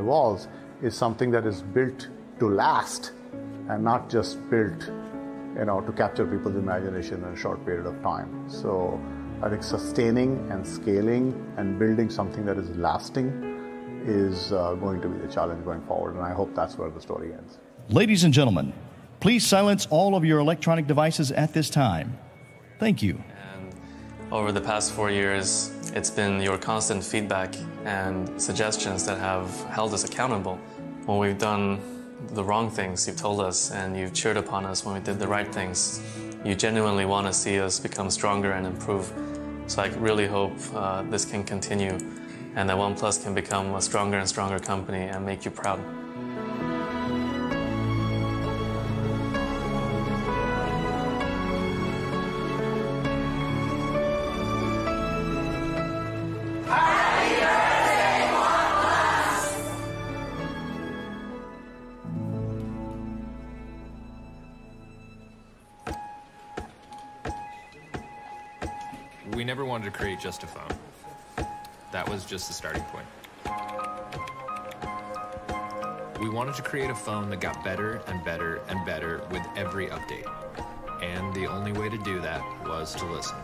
walls is something that is built to last and not just built, to capture people's imagination in a short period of time. So I think sustaining and scaling and building something that is lasting is going to be the challenge going forward, and I hope that's where the story ends. Ladies and gentlemen, please silence all of your electronic devices at this time. Thank you. And over the past 4 years, it's been your constant feedback and suggestions that have held us accountable. When we've done the wrong things, you've told us, and you've cheered upon us when we did the right things. You genuinely want to see us become stronger and improve. So I really hope this can continue and that OnePlus can become a stronger and stronger company and make you proud. We never wanted to create just a phone. That was just the starting point. We wanted to create a phone that got better and better and better with every update. And the only way to do that was to listen.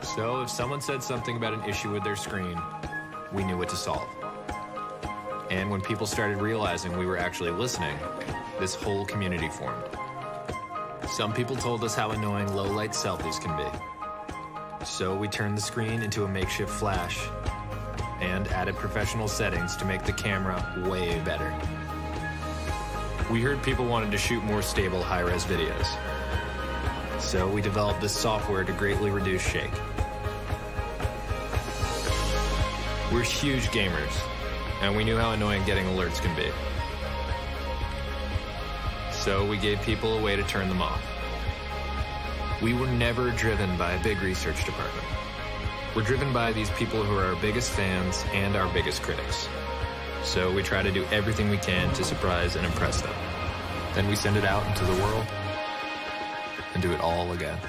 So if someone said something about an issue with their screen, we knew what to solve. And when people started realizing we were actually listening, this whole community formed. Some people told us how annoying low-light selfies can be. So we turned the screen into a makeshift flash and added professional settings to make the camera way better. We heard people wanted to shoot more stable high-res videos. So we developed this software to greatly reduce shake. We're huge gamers, and we knew how annoying getting alerts can be. So we gave people a way to turn them off. We were never driven by a big research department. We're driven by these people who are our biggest fans and our biggest critics. So we try to do everything we can to surprise and impress them. Then we send it out into the world and do it all again.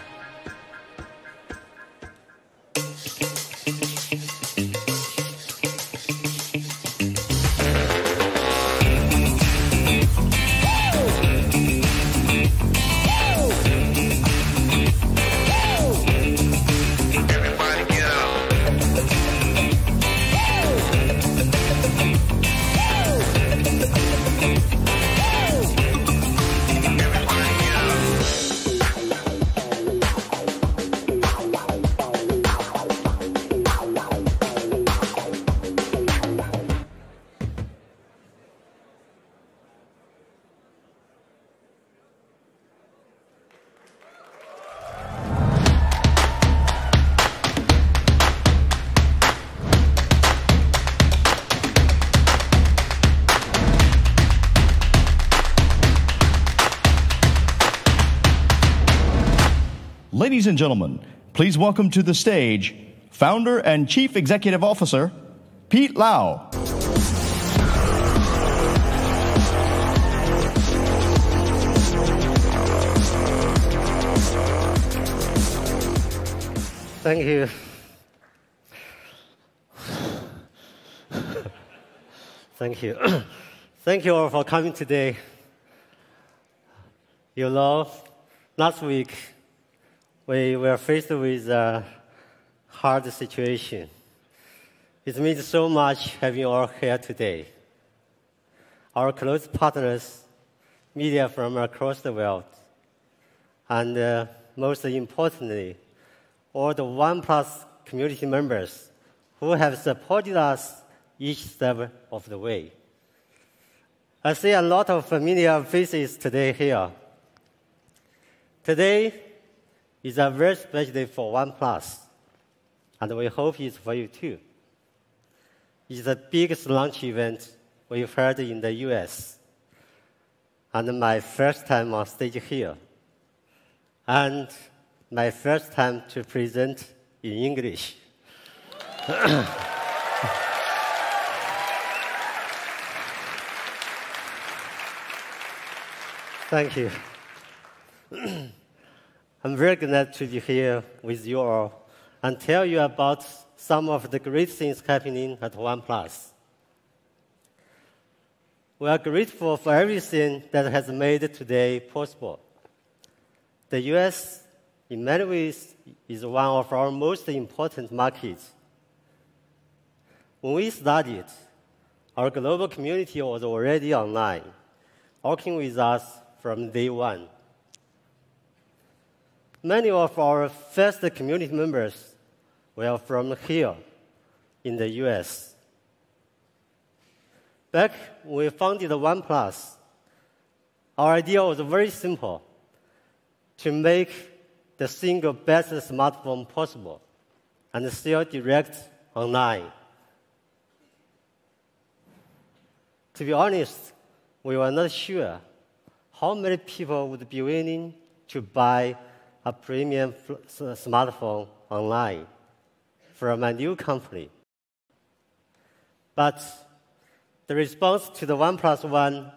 Ladies and gentlemen, please welcome to the stage Founder and Chief Executive Officer, Pete Lau. Thank you. Thank you. Thank you all for coming today. You know, last week, we were faced with a hard situation. It means so much having you all here today. Our close partners, media from across the world, and most importantly, all the OnePlus community members who have supported us each step of the way. I see a lot of familiar faces today here. Today is a very special day for OnePlus, and we hope it's for you too. It's the biggest launch event we've had in the US, and my first time on stage here, and my first time to present in English. Thank you. I'm very glad to be here with you all and tell you about some of the great things happening at OnePlus. We are grateful for everything that has made today possible. The US, in many ways, is one of our most important markets. When we started, our global community was already online, working with us from day one. Many of our first community members were from here in the US. Back when we founded OnePlus, our idea was very simple: to make the single best smartphone possible and sell direct online. To be honest, we were not sure how many people would be willing to buy a premium smartphone online from a new company. But the response to the OnePlus One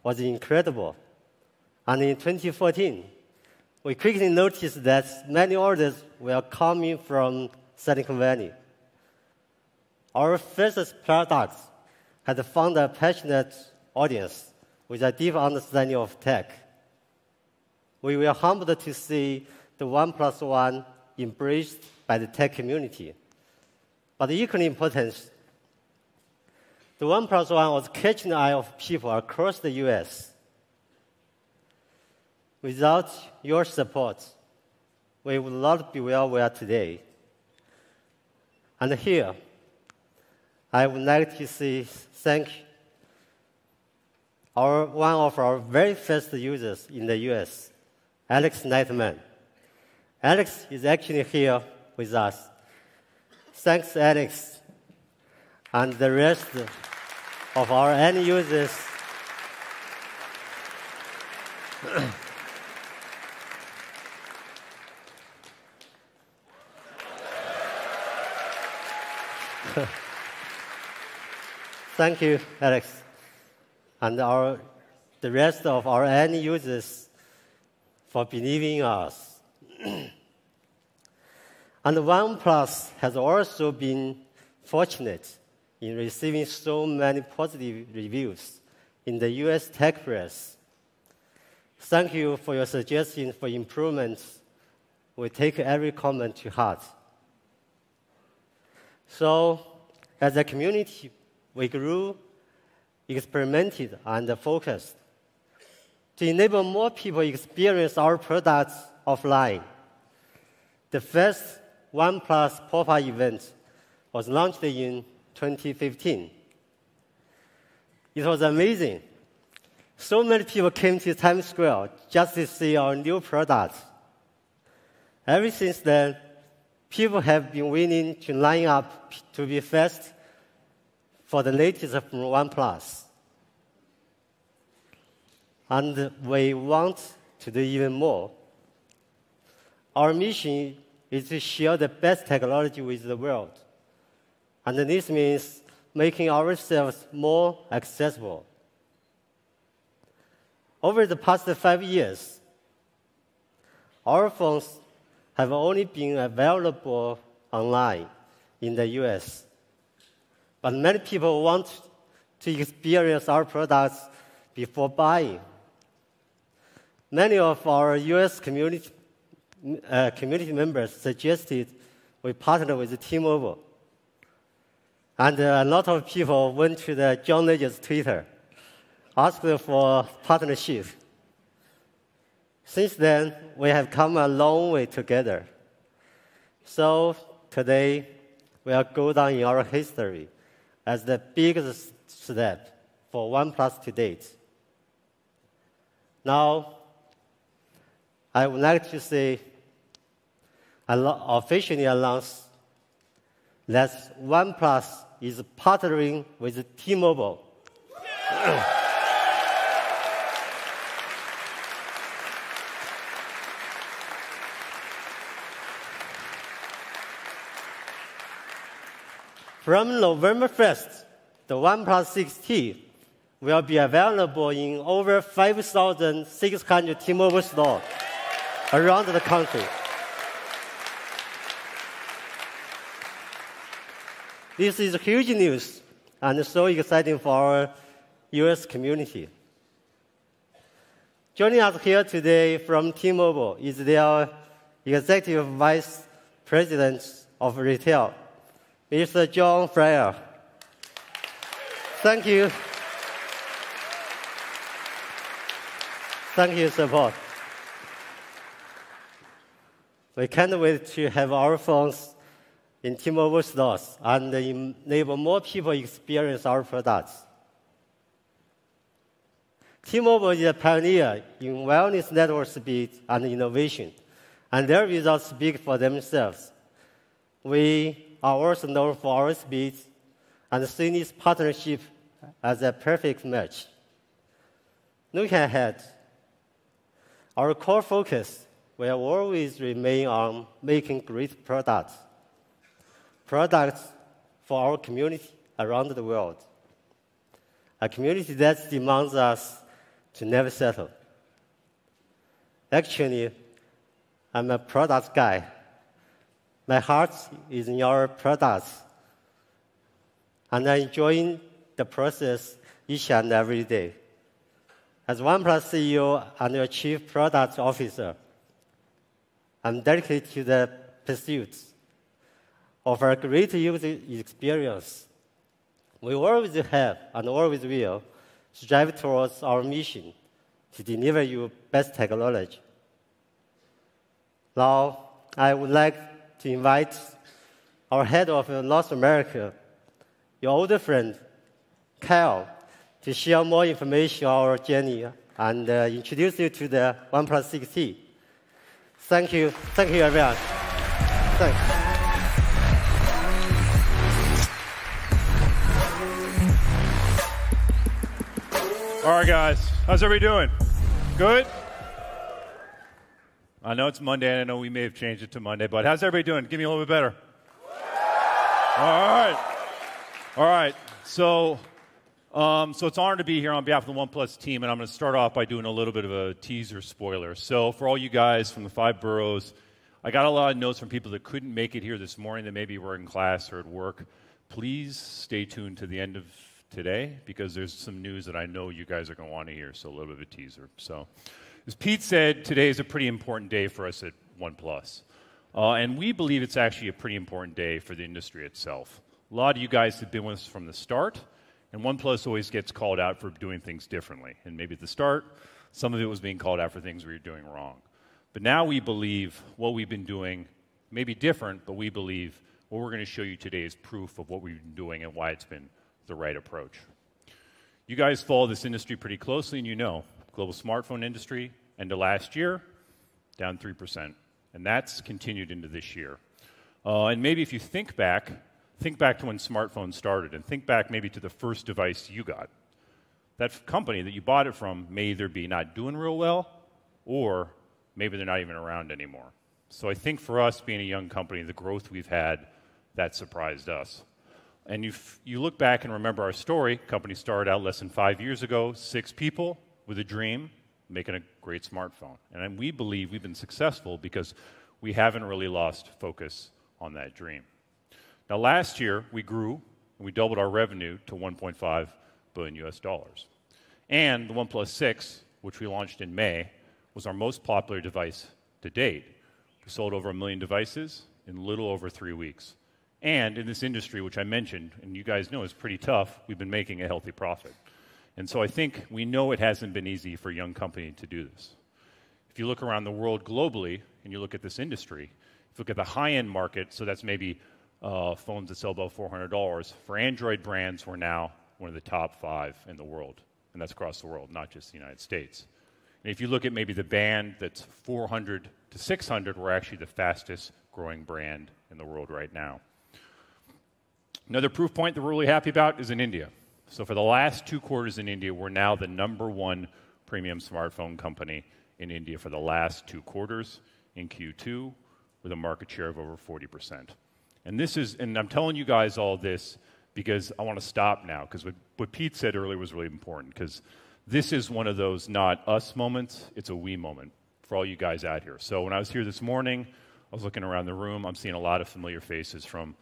was incredible. And in 2014, we quickly noticed that many orders were coming from Silicon Valley. Our first products had found a passionate audience with a deep understanding of tech. We were humbled to see the OnePlus One embraced by the tech community. But equally important, the OnePlus One was catching the eye of people across the US. Without your support, we would not be where we are today. And here, I would like to thank one of our very first users in the US, Alex Nightman. Alex is actually here with us. Thanks, Alex, and the rest of our end users. Thank you, Alex, and the rest of our end users for believing in us. And OnePlus has also been fortunate in receiving so many positive reviews in the US tech press. Thank you for your suggestions for improvements. We take every comment to heart. So, as a community, we grew, experimented, and focused to enable more people to experience our products offline. The first OnePlus pop-up event was launched in 2015. It was amazing. So many people came to Times Square just to see our new products. Ever since then, people have been willing to line up to be first for the latest from OnePlus. And we want to do even more. Our mission is to share the best technology with the world. And this means making ourselves more accessible. Over the past 5 years, our phones have only been available online in the US. But many people want to experience our products before buying. Many of our US community members suggested we partner with T-Mobile. And a lot of people went to the John Legend's Twitter, asked for partnership. Since then, we have come a long way together. So today, we will go down in our history as the biggest step for OnePlus to date. Now, I would like to say, officially announce that OnePlus is partnering with T-Mobile. From November 1st, the OnePlus 6T will be available in over 5,600 T-Mobile stores around the country. This is huge news and so exciting for our US community. Joining us here today from T-Mobile is their Executive Vice President of Retail, Mr. John Fryer. Thank you. Thank you, support. We can't wait to have our phones in T-Mobile stores and enable more people experience our products. T-Mobile is a pioneer in wireless network speed and innovation, and their results speak for themselves. We are also known for our speed and see this partnership as a perfect match. Looking ahead, our core focus will always remain on making great products for our community around the world, a community that demands us to never settle. Actually, I'm a product guy. My heart is in our products, and I'm enjoying the process each and every day. As OnePlus CEO and your Chief Product Officer, I'm dedicated to the pursuit of a great user experience. We always have and always will strive towards our mission to deliver you best technology. Now, I would like to invite our head of North America, your older friend, Kyle, to share more information on our journey and introduce you to the OnePlus 6T. Thank you. Thank you, everyone. Thanks. All right, guys. How's everybody doing? Good? I know it's Monday, and I know we may have changed it to Monday, but how's everybody doing? Give me a little bit better. All right. All right. So it's an honor to be here on behalf of the OnePlus team, and I'm going to start off by doing a little bit of a teaser spoiler. So for all you guys from the 5 boroughs, I got a lot of notes from people that couldn't make it here this morning that maybe were in class or at work. Please stay tuned to the end of today because there's some news that I know you guys are going to want to hear, so a little bit of a teaser. So as Pete said, today is a pretty important day for us at OnePlus. And we believe it's actually a pretty important day for the industry itself. A lot of you guys have been with us from the start, and OnePlus always gets called out for doing things differently. And maybe at the start, some of it was being called out for things we were doing wrong. But now we believe what we've been doing may be different, but we believe what we're going to show you today is proof of what we've been doing and why it's been the right approach. You guys follow this industry pretty closely, and you know, global smartphone industry, end of last year, down 3%. And that's continued into this year. And maybe if you think back to when smartphones started, and think back maybe to the first device you got. That company that you bought it from may either be not doing real well, or maybe they're not even around anymore. So I think for us, being a young company, the growth we've had, that surprised us. And if you look back and remember our story, the company started out less than 5 years ago, 6 people with a dream, making a great smartphone. And we believe we've been successful because we haven't really lost focus on that dream. Now, last year, we grew, and we doubled our revenue to $1.5 billion US. And the OnePlus 6, which we launched in May, was our most popular device to date. We sold over 1 million devices in a little over 3 weeks. And in this industry, which I mentioned, and you guys know is pretty tough, we've been making a healthy profit. And so I think we know it hasn't been easy for a young company to do this. If you look around the world globally, and you look at this industry, if you look at the high-end market, so that's maybe phones that sell above $400, for Android brands, we're now one of the top 5 in the world. And that's across the world, not just the United States. And if you look at maybe the band that's 400 to 600, we're actually the fastest growing brand in the world right now. Another proof point that we're really happy about is in India. So for the last 2 quarters in India, we're now the #1 premium smartphone company in India for the last 2 quarters in Q2 with a market share of over 40%. And I'm telling you guys all this because I want to stop now, because what Pete said earlier was really important, because this is one of those not us moments, it's a we moment for all you guys out here. So when I was here this morning, I was looking around the room, I'm seeing a lot of familiar faces from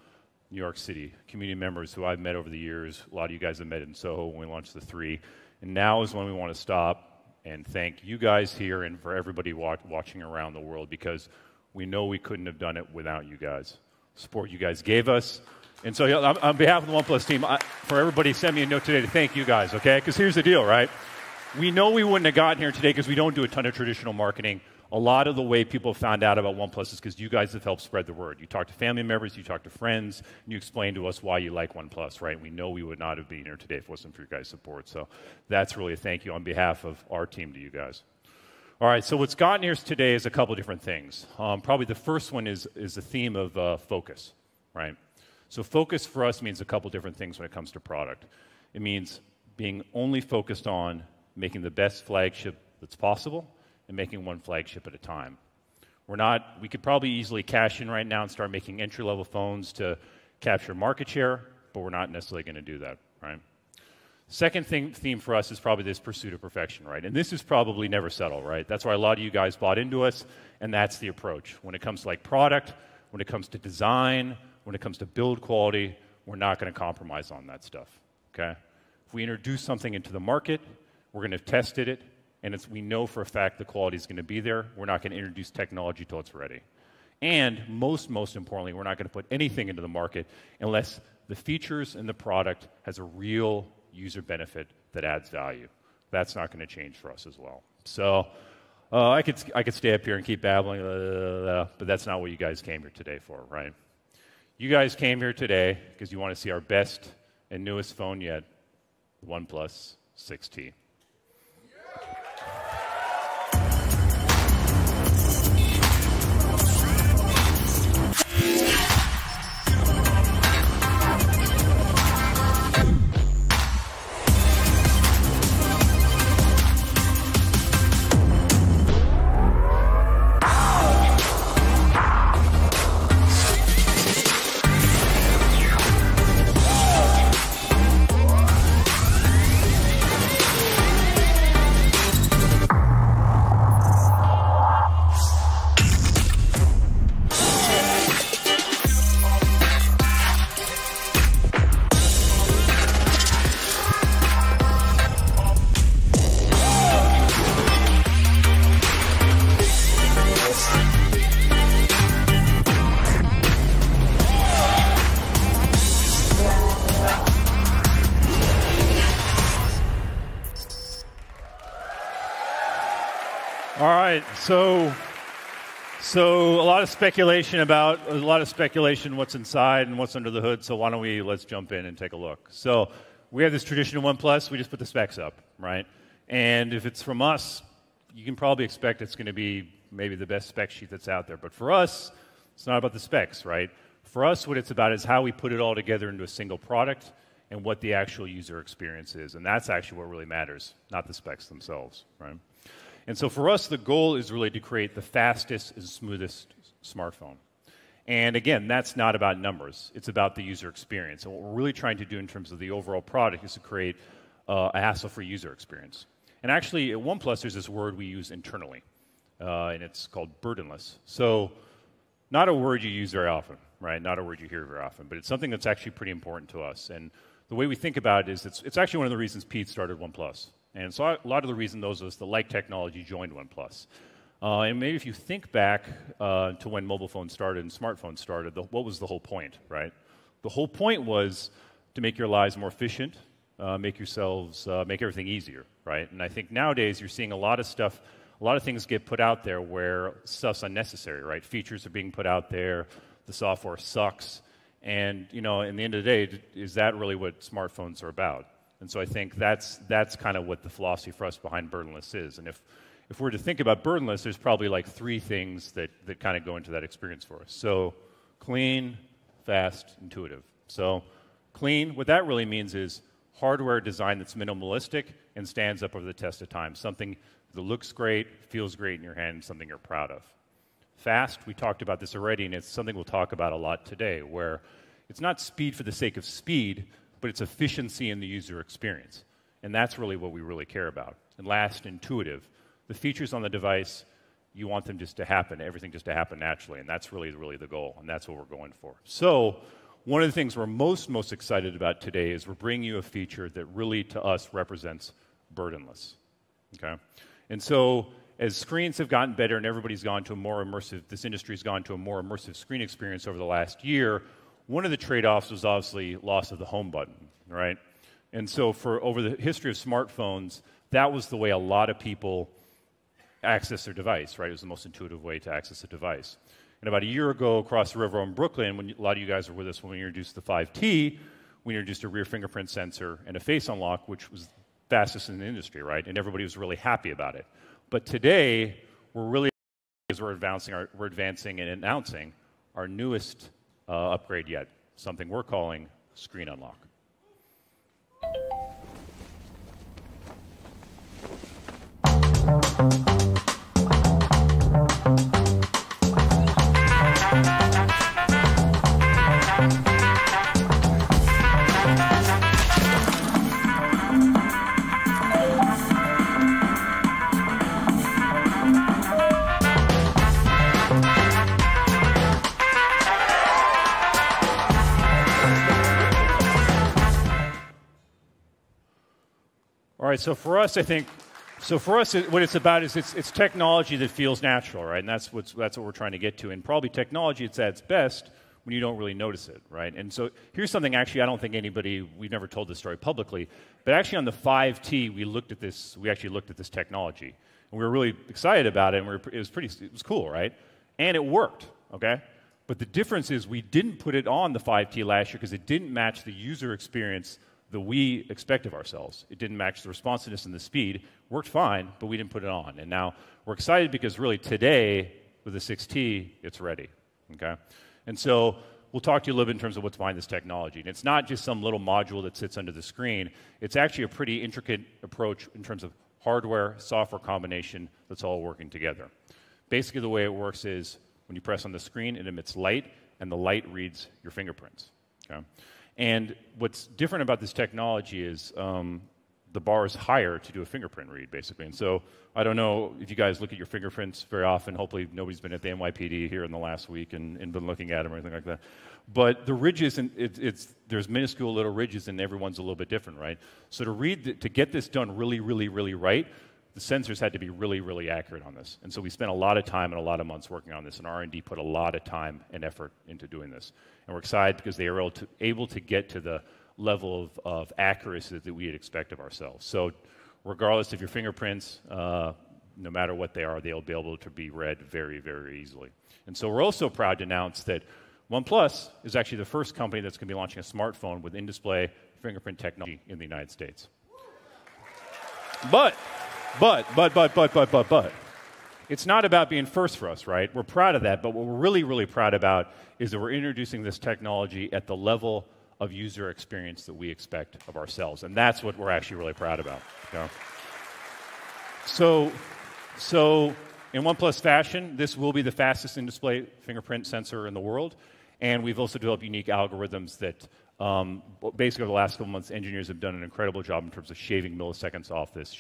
New York City, community members who I've met over the years. A lot of you guys have met in Soho when we launched the 3. And now is when we want to stop and thank you guys here and for everybody watching around the world, because we know we couldn't have done it without you guys. Support you guys gave us. And so on behalf of the OnePlus team, for everybody, send me a note today to thank you guys, okay? Because here's the deal, right? We know we wouldn't have gotten here today because we don't do a ton of traditional marketing. A lot of the way people found out about OnePlus is because you guys have helped spread the word. You talk to family members, you talk to friends, and you explain to us why you like OnePlus, right? We know we would not have been here today if it wasn't for your guys' support. So that's really a thank you on behalf of our team to you guys. All right, so what's gotten here today is a couple different things. Probably the first one is the theme of focus, right? So focus for us means a couple different things when it comes to product. It means being only focused on making the best flagship that's possible and making one flagship at a time. We could probably easily cash in right now and start making entry-level phones to capture market share, but we're not necessarily going to do that, right? Second theme for us is probably this pursuit of perfection, right? And this is probably never settle, right? That's why a lot of you guys bought into us, and that's the approach. When it comes to like product, when it comes to design, when it comes to build quality, we're not going to compromise on that stuff, okay? If we introduce something into the market, we're going to have tested it, and we know for a fact the quality is going to be there. We're not going to introduce technology till it's ready. And most importantly, we're not going to put anything into the market unless the features and the product has a real user benefit that adds value. That's not going to change for us as well. So I could stay up here and keep babbling, but that's not what you guys came here today for, right? You guys came here today because you want to see our best and newest phone yet, the OnePlus 6T. All right, so a lot of speculation what's inside and what's under the hood. So why don't let's jump in and take a look. So we have this traditional OnePlus. We just put the specs up, right? And if it's from us, you can probably expect it's going to be maybe the best spec sheet that's out there. But for us, it's not about the specs, right? For us, what it's about is how we put it all together into a single product and what the actual user experience is. And that's actually what really matters, not the specs themselves, right? And so for us, the goal is really to create the fastest and smoothest smartphone. And again, that's not about numbers. It's about the user experience. And what we're really trying to do in terms of the overall product is to create a hassle-free user experience. And actually, at OnePlus, there's this word we use internally, and it's called burdenless. So not a word you use very often, right? Not a word you hear very often, but it's something that's actually pretty important to us. And the way we think about it is it's actually one of the reasons Pete started OnePlus. And so a lot of the reason those of us that like technology joined OnePlus. And maybe if you think back to when mobile phones started and smartphones started, what was the whole point, right? The whole point was to make your lives more efficient, make everything easier, right? And I think nowadays you're seeing a lot of things get put out there where stuff's unnecessary, right? Features are being put out there, the software sucks, and in the end of the day, is that really what smartphones are about? And so I think that's kind of what the philosophy for us behind burdenless is. And if we're to think about burdenless, there's probably like 3 things that kind of go into that experience for us. So clean, fast, intuitive. So clean, what that really means is hardware design that's minimalistic and stands up over the test of time. Something that looks great, feels great in your hand, something you're proud of. Fast, we talked about this already, and it's something we'll talk about a lot today, where it's not speed for the sake of speed, but it's efficiency in the user experience. And that's really what we really care about. And last, intuitive. The features on the device, you want them just to happen, everything just to happen naturally, and that's really the goal, and that's what we're going for. So one of the things we're most excited about today is we're bringing you a feature that really, to us, represents burdenless. Okay? And so, as screens have gotten better and everybody's gone to a more immersive, this industry's gone to a more immersive screen experience over the last year, one of the trade-offs was obviously loss of the home button, right? And so over the history of smartphones, that was the way a lot of people access their device, right? It was the most intuitive way to access a device. And about a year ago, across the river in Brooklyn, when a lot of you guys were with us when we introduced the 5T, we introduced a rear fingerprint sensor and a face unlock, which was fastest in the industry, right? And everybody was really happy about it. But today, we're advancing and announcing our newest upgrade yet, something we're calling Screen Unlock. All right, so for us, what it's about is it's technology that feels natural, right? And that's what we're trying to get to. And probably technology it's at its best when you don't really notice it, right? And so here's something actually I don't think we've never told this story publicly, but actually on the 5T we actually looked at this technology. And we were really excited about it, and it was cool, right? And it worked, okay? But the difference is we didn't put it on the 5T last year because it didn't match the user experience that we expect of ourselves. It didn't match the responsiveness and the speed. Worked fine, but we didn't put it on. And now we're excited because really today, with the 6T, it's ready, okay? And so we'll talk to you a little bit in terms of what's behind this technology. And it's not just some little module that sits under the screen. It's actually a pretty intricate approach in terms of hardware, software combination that's all working together. Basically, the way it works is when you press on the screen, it emits light, and the light reads your fingerprints, okay? And what's different about this technology is the bar is higher to do a fingerprint read, basically. And so I don't know if you guys look at your fingerprints very often. Hopefully nobody's been at the NYPD here in the last week and been looking at them or anything like that. But the ridges, there's minuscule little ridges, and everyone's a little bit different, right? So to get this done really, really, really right, the sensors had to be really, really accurate on this. And so we spent a lot of time and a lot of months working on this, and R&D put a lot of time and effort into doing this. And we're excited because they were able to get to the level of accuracy that we'd expect of ourselves. So regardless of your fingerprints, no matter what they are, they'll be able to be read very, very easily. And so we're also proud to announce that OnePlus is actually the first company that's going to be launching a smartphone with in-display fingerprint technology in the United States. But it's not about being first for us, right? We're proud of that, but what we're really, really proud about is that we're introducing this technology at the level of user experience that we expect of ourselves, and that's what we're actually really proud about. You know? So in OnePlus fashion, this will be the fastest in-display fingerprint sensor in the world, and we've also developed unique algorithms that basically over the last couple months, engineers have done an incredible job in terms of shaving milliseconds off this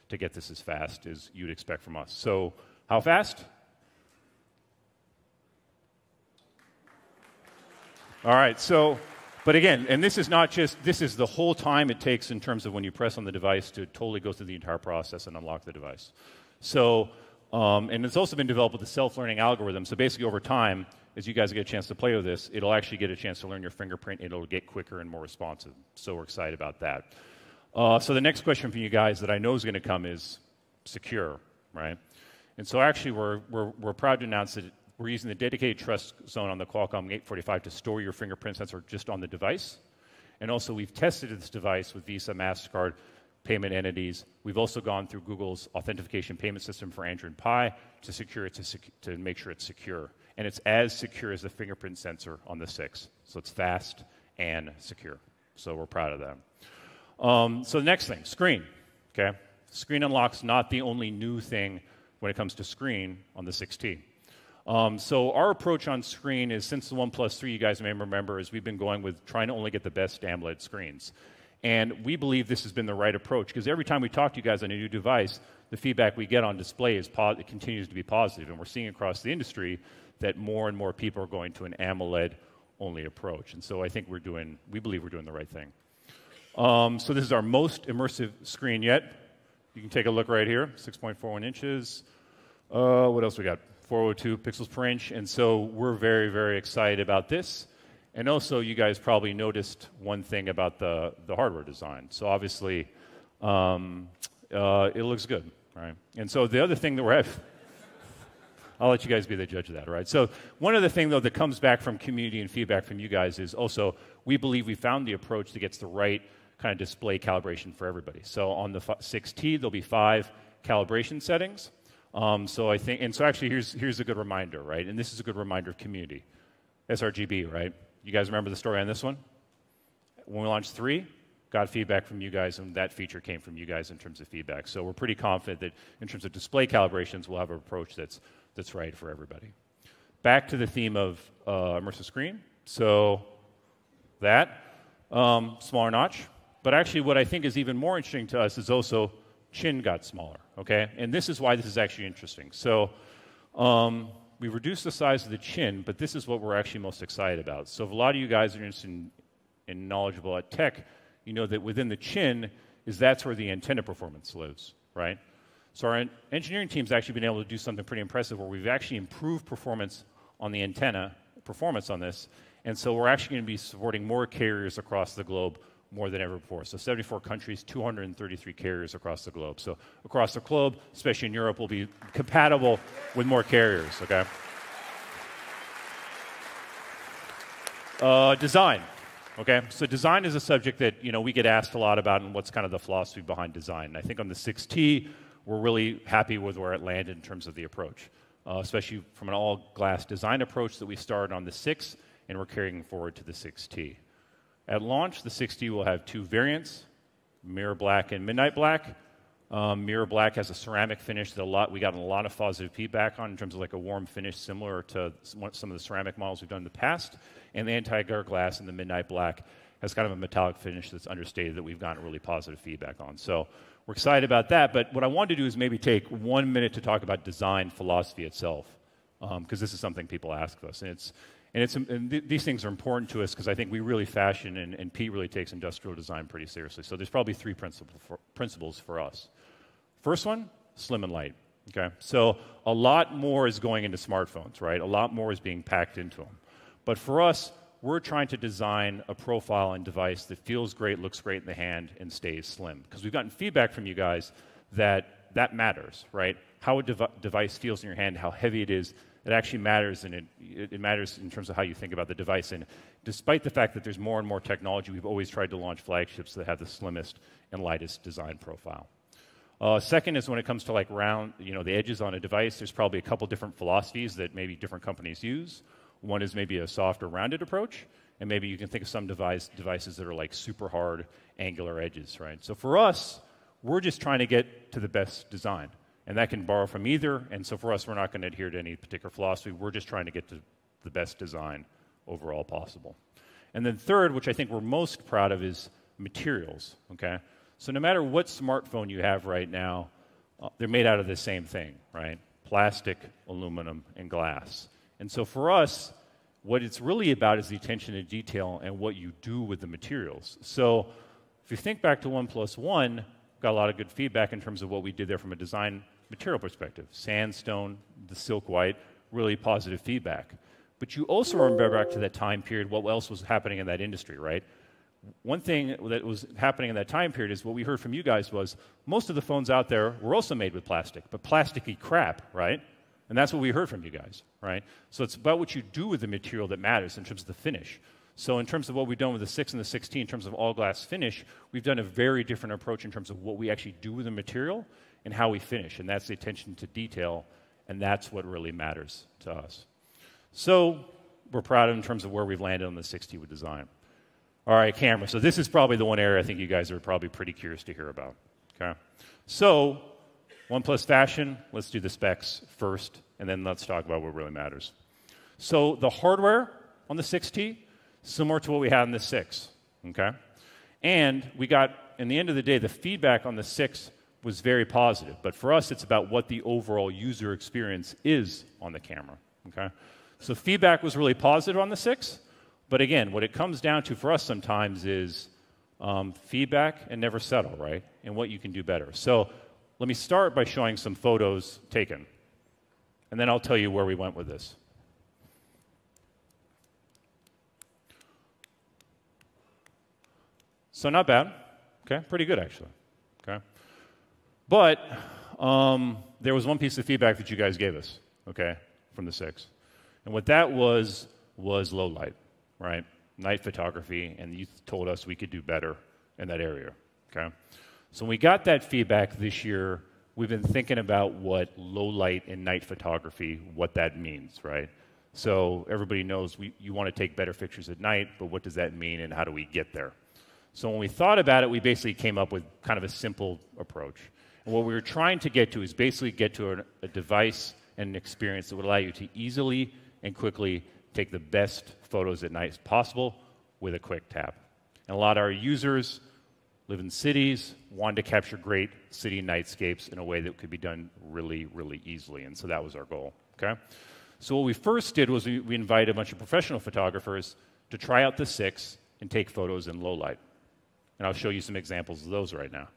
to get this as fast as you'd expect from us. So how fast? All right, so, but again, and this is not just, this is the whole time it takes in terms of when you press on the device to totally go through the entire process and unlock the device. So, and it's also been developed with a self-learning algorithm. So basically over time, as you guys get a chance to play with this, it'll actually get a chance to learn your fingerprint, and it'll get quicker and more responsive. So we're excited about that. So the next question from you guys that I know is going to come is secure, right? And so actually we're proud to announce that we're using the dedicated trust zone on the Qualcomm 845 to store your fingerprint sensor just on the device. And also we've tested this device with Visa, MasterCard, payment entities. We've also gone through Google's authentication payment system for Android Pie to secure it to make sure it's secure. And it's as secure as the fingerprint sensor on the 6. So it's fast and secure. So we're proud of that. So the next thing, screen. Okay? Screen unlock's not the only new thing when it comes to screen on the 6T. So our approach on screen is, since the OnePlus 3, you guys may remember, is we've been going with trying to only get the best AMOLED screens. And we believe this has been the right approach, because every time we talk to you guys on a new device, the feedback we get on display is it continues to be positive. And we're seeing across the industry that more and more people are going to an AMOLED only approach. And so I think we believe we're doing the right thing. So this is our most immersive screen yet. You can take a look right here, 6.41 inches. What else we got? 402 pixels per inch. And so we're very, very excited about this. And also, you guys probably noticed one thing about the hardware design. So obviously, it looks good, right? And so the other thing that we're I'll let you guys be the judge of that, right? So one other thing, though, that comes back from community and feedback from you guys is also we believe we found the approach that gets the right kind of display calibration for everybody. So on the 6T, there'll be 5 calibration settings. So I think, and so actually, here's a good reminder, right? And this is a good reminder of community. sRGB, right? You guys remember the story on this one? When we launched 3, got feedback from you guys, and that feature came from you guys in terms of feedback. So we're pretty confident that in terms of display calibrations, we'll have an approach that's right for everybody. Back to the theme of immersive screen. So that, smaller notch. But actually, what I think is even more interesting to us is also chin got smaller, okay? And this is why this is actually interesting. So we reduced the size of the chin, but this is what we're actually most excited about. So if a lot of you guys are interested in knowledgeable at tech, you know that within the chin that's where the antenna performance lives, right? So our engineering team's actually been able to do something pretty impressive where we've actually improved performance on the antenna, performance on this, and so we're actually going to be supporting more carriers across the globe more than ever before. So 74 countries, 233 carriers across the globe. So across the globe, especially in Europe, we'll be compatible with more carriers, okay? Design, okay? So design is a subject that, we get asked a lot about and what's kind of the philosophy behind design. And I think on the 6T, we're really happy with where it landed in terms of the approach, especially from an all-glass design approach that we started on the 6, and we're carrying forward to the 6T. At launch, the 6T will have 2 variants, mirror black and midnight black. Mirror black has a ceramic finish that we got a lot of positive feedback on in terms of like a warm finish similar to some of the ceramic models we've done in the past. And the anti-glare glass in the midnight black has kind of a metallic finish that's understated that we've gotten really positive feedback on. So we're excited about that. But what I wanted to do is maybe take 1 minute to talk about design philosophy itself, because this is something people ask us. And these things are important to us because I think we really fashion, and Pete really takes industrial design pretty seriously. So there's probably 3 principles for us. First one, slim and light. Okay, so a lot more is going into smartphones, right? A lot more is being packed into them. But for us, we're trying to design a profile and device that feels great, looks great in the hand, and stays slim. Because we've gotten feedback from you guys that matters, right? How a device feels in your hand, how heavy it is. It actually matters, and it matters in terms of how you think about the device. And despite the fact that there's more and more technology, we've always tried to launch flagships that have the slimmest and lightest design profile. Second is when it comes to like round, the edges on a device, there's probably a couple different philosophies that maybe different companies use. One is maybe a soft or rounded approach, and maybe you can think of some devices that are like super hard angular edges, right? So for us, we're just trying to get to the best design. And that can borrow from either, and so for us, we're not going to adhere to any particular philosophy. We're just trying to get to the best design overall possible. And then third, which I think we're most proud of, is materials, okay? So no matter what smartphone you have right now, they're made out of the same thing, right? Plastic, aluminum, and glass. And so for us, what it's really about is the attention to detail and what you do with the materials. So if you think back to OnePlus One, got a lot of good feedback in terms of what we did there from a design material perspective. Sandstone, the silk white, really positive feedback. But you also remember back to that time period, what else was happening in that industry, right? One thing that was happening in that time period is what we heard from you guys was most of the phones out there were also made with plastic, but plasticky crap, right? And that's what we heard from you guys, right? So it's about what you do with the material that matters in terms of the finish. So in terms of what we've done with the 6 and the 6T, in terms of all-glass finish, we've done a very different approach in terms of what we actually do with the material and how we finish, and that's the attention to detail, and that's what really matters to us. So we're proud in terms of where we've landed on the 6T with design. All right, camera. So this is probably the one area I think you guys are probably pretty curious to hear about. Okay. So OnePlus fashion, let's do the specs first, and then let's talk about what really matters. So the hardware on the 6T, similar to what we had in the 6, okay? And we got, in the end of the day, the feedback on the 6 was very positive. But for us, it's about what the overall user experience is on the camera, okay? So feedback was really positive on the 6, But again, what it comes down to for us sometimes is feedback and never settle, right? And what you can do better. So let me start by showing some photos taken. And then I'll tell you where we went with this. So not bad. Okay, pretty good actually. Okay, but there was one piece of feedback that you guys gave us. Okay, from the 6, and what that was low light, right? Night photography, and you told us we could do better in that area. Okay, so when we got that feedback this year, we've been thinking about what low light and night photography, what that means, right? So everybody knows you want to take better pictures at night, but what does that mean, and how do we get there? So when we thought about it, we basically came up with kind of a simple approach. And what we were trying to get to is basically get to a device and an experience that would allow you to easily and quickly take the best photos at night as possible with a quick tap. And a lot of our users live in cities, wanted to capture great city nightscapes in a way that could be done really, really easily. And so that was our goal. Okay? So what we first did was we invited a bunch of professional photographers to try out the 6 and take photos in low light. And I'll show you some examples of those right now.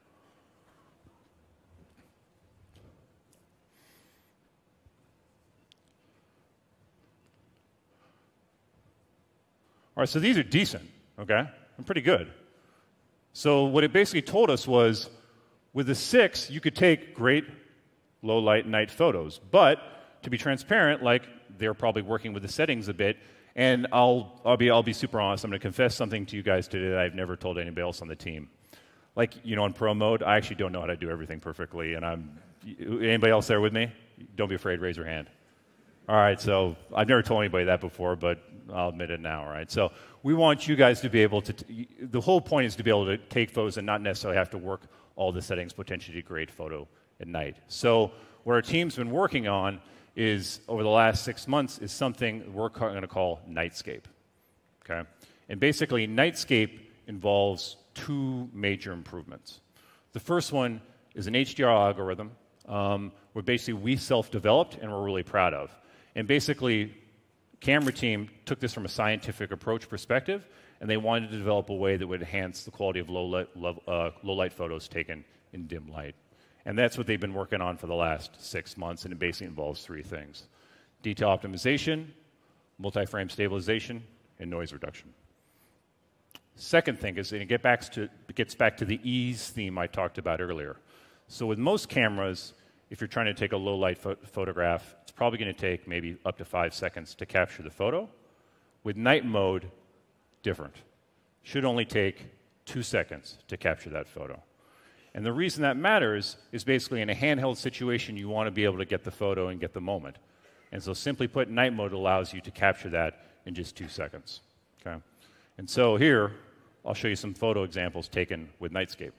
All right, so these are decent, okay? And pretty good. So what it basically told us was, with the 6, you could take great low light night photos. But to be transparent, like they're probably working with the settings a bit. And I'll be super honest. I'm going to confess something to you guys today that I've never told anybody else on the team. Like, you know, in pro mode, I actually don't know how to do everything perfectly. And anybody else there with me? Don't be afraid, raise your hand. All right, so I've never told anybody that before, but I'll admit it now, all right? So we want you guys to be able to, the whole point is to be able to take photos and not necessarily have to work all the settings potentially to create photo at night. So what our team's been working on is, over the last 6 months, is something we're going to call Nightscape, okay? And basically, Nightscape involves 2 major improvements. The first one is an HDR algorithm where basically we self-developed and we're really proud of. And basically, camera team took this from a scientific approach perspective, and they wanted to develop a way that would enhance the quality of low light photos taken in dim light. And that's what they've been working on for the last 6 months, and it basically involves 3 things: detail optimization, multi-frame stabilization, and noise reduction. Second thing is, and it gets back to the ease theme I talked about earlier. So with most cameras, if you're trying to take a low light photograph, it's probably going to take maybe up to 5 seconds to capture the photo. With night mode, different. Should only take 2 seconds to capture that photo. And the reason that matters is basically in a handheld situation, you want to be able to get the photo and get the moment. And so simply put, night mode allows you to capture that in just 2 seconds. Okay? And so here, I'll show you some photo examples taken with Nightscape.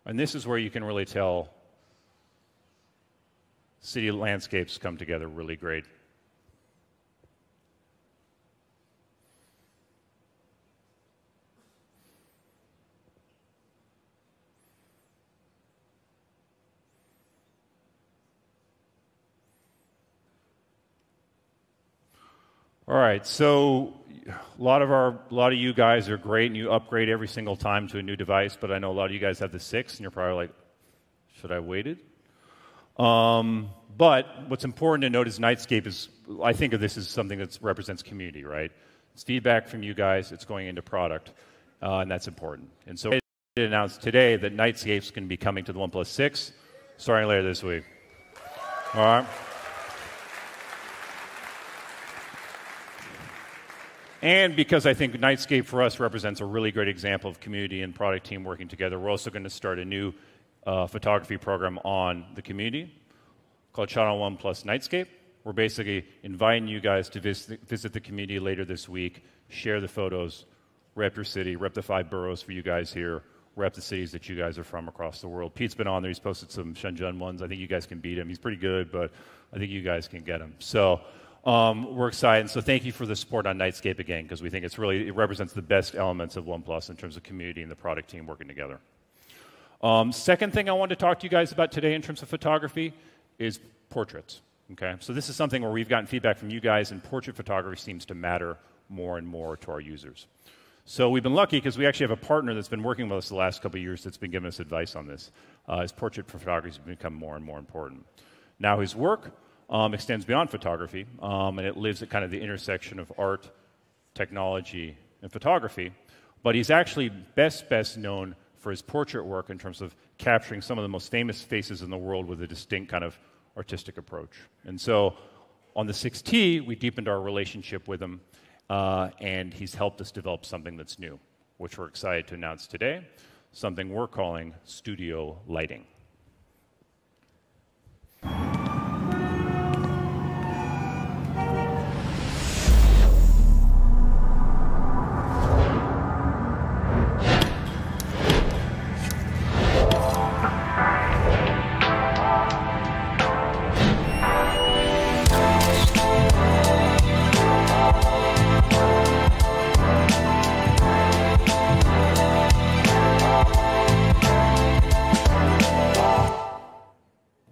And this is where you can really tell city landscapes come together really great. All right, so a lot of you guys are great, and you upgrade every single time to a new device. But I know a lot of you guys have the 6, and you're probably like, "Should I have waited?" But what's important to note is Nightscape is, I think of this as something that represents community, right? It's feedback from you guys. It's going into product, and that's important. And so it announced today that Nightscape's going to be coming to the OnePlus 6 starting later this week. All right. And because I think Nightscape for us represents a really great example of community and product team working together, we're also going to start a new photography program on the community called Shot on OnePlus Nightscape. We're basically inviting you guys to visit the community later this week, share the photos, rep your city, rep the 5 boroughs for you guys here, rep the cities that you guys are from across the world. Pete's been on there. He's posted some Shenzhen ones. I think you guys can beat him. He's pretty good, but I think you guys can get him. So we're excited. So thank you for the support on Nightscape again, because we think it represents the best elements of OnePlus in terms of community and the product team working together. Second thing I want to talk to you guys about today in terms of photography is portraits. Okay, so this is something where we've gotten feedback from you guys, and portrait photography seems to matter more and more to our users. So we've been lucky because we actually have a partner that's been working with us the last couple of years that's been giving us advice on this. His portrait photography has become more and more important. Now his work extends beyond photography, and it lives at kind of the intersection of art, technology, and photography. But he's actually best known for his portrait work in terms of capturing some of the most famous faces in the world with a distinct kind of artistic approach. And so on the 6T, we deepened our relationship with him, and he's helped us develop something that's new, which we're excited to announce today, something we're calling studio lighting.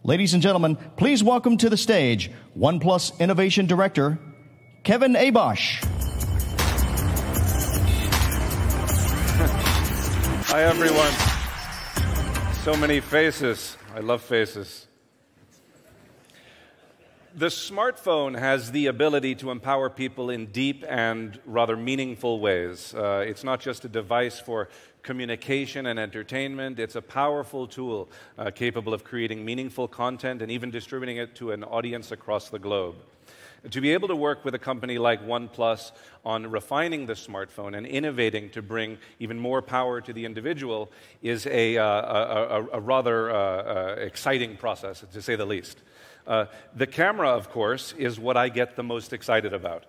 Ladies and gentlemen, please welcome to the stage OnePlus Innovation Director, Kevin Abosh. Hi, everyone. So many faces. I love faces. The smartphone has the ability to empower people in deep and rather meaningful ways. It's not just a device for communication and entertainment. It's a powerful tool capable of creating meaningful content and even distributing it to an audience across the globe. To be able to work with a company like OnePlus on refining the smartphone and innovating to bring even more power to the individual is a rather exciting process, to say the least. The camera, of course, is what I get the most excited about.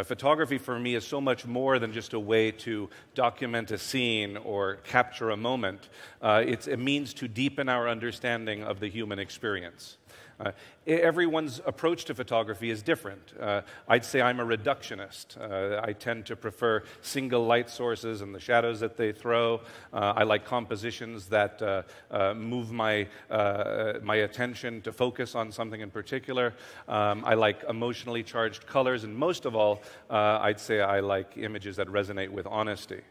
Photography for me is so much more than just a way to document a scene or capture a moment. It's a means to deepen our understanding of the human experience. Everyone's approach to photography is different. I'd say I'm a reductionist. I tend to prefer single light sources and the shadows that they throw. I like compositions that move my attention to focus on something in particular. I like emotionally charged colors, and most of all, I'd say I like images that resonate with honesty.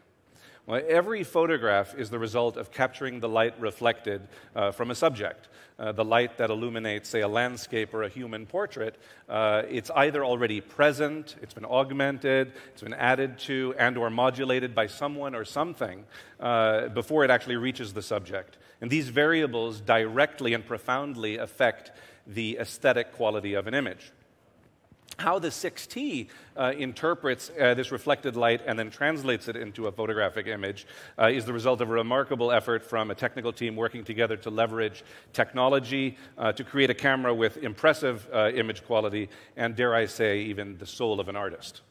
Well, every photograph is the result of capturing the light reflected from a subject. The light that illuminates, say, a landscape or a human portrait, it's either already present, it's been augmented, it's been added to and or modulated by someone or something before it actually reaches the subject. And these variables directly and profoundly affect the aesthetic quality of an image. How the 6T interprets this reflected light and then translates it into a photographic image is the result of a remarkable effort from a technical team working together to leverage technology to create a camera with impressive image quality and, dare I say, even the soul of an artist.